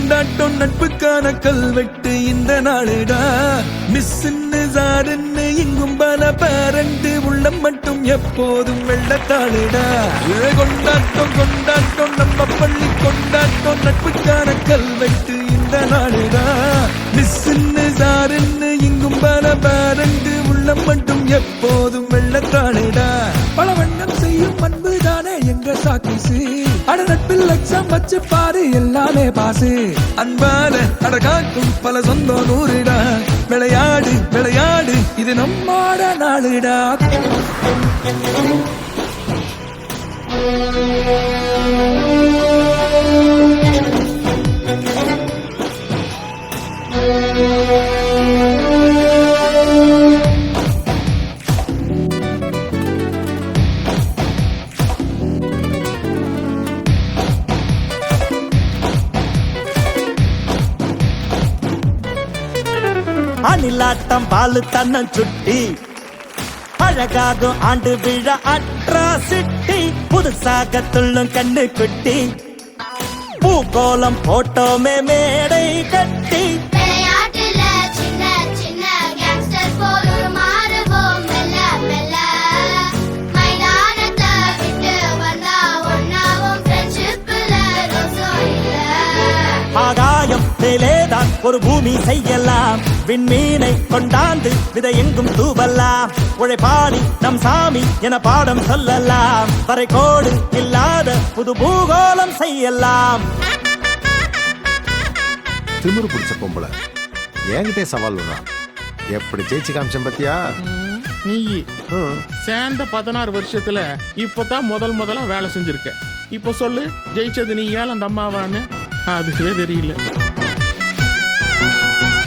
கொண்டாட்டம் நட்புக்கான கல்வெட்டு இந்த நாளுடா. மிஸ்ன்னு சாருன்னு இங்கும் பல பேரண்டு உள்ளம் மட்டும் எப்போதும் வெள்ளத்தாளுடா. கொண்டாட்டம் கொண்டாட்டம் நம்ம பள்ளி கொண்டாட்டம் நட்புக்கான கல்வெட்டு இந்த நாளுடா. மிஸ்ன்னு சாருன்னு இங்கும் பல பேரண்டு உள்ளம் மட்டும் எப்போதும் வெள்ளத்தாளுடா. பல வண்ணம் செய்யும் அன்புதானே எங்க சாக்கிசு. அட நட்பில் எக்ஸாம் வச்சு பாரு எல்லாமே பாசு. அன்பால அடகாக்கும் பல சொந்தம் நூறுடா. விளையாடு விளையாடு இது நம்மோட நாளுடா. அணிலாட்டம் பாலு தன்னம் சுட்டி அழகாகும் ஆண்டு விழா அட்ராசிட்டி. புதுசாக துள்ளும் கண்ணு குட்டி பூகோளம் போட்டோமே மேடை கட்டி. ஆகாயம் மேலேதான் ஒரு பூமி செய்யலாம். விண்மீனை கொண்டாந்து விதை எங்கும் தூவலாம். உழைப்பாளி நம் சாமி என பாடம் சொல்லலாம். வரைகோடு இல்லாத புது பூகோளம் செய்யலாம். திமிரு பிடிச்ச பொம்பளை என்கிட்டே சவால் விடுறான். எப்படி ஜெயிச்சு காமிச்சேன் பத்தியா? நீ சேர்ந்த 16 வருஷத்துல இப்பதான் முதலா வேலை செஞ்சிருக்க. இப்ப சொல்லு, ஜெயிச்சது நீ ஏன் அந்த அம்மாவான்னு? அதுவே தெரியல.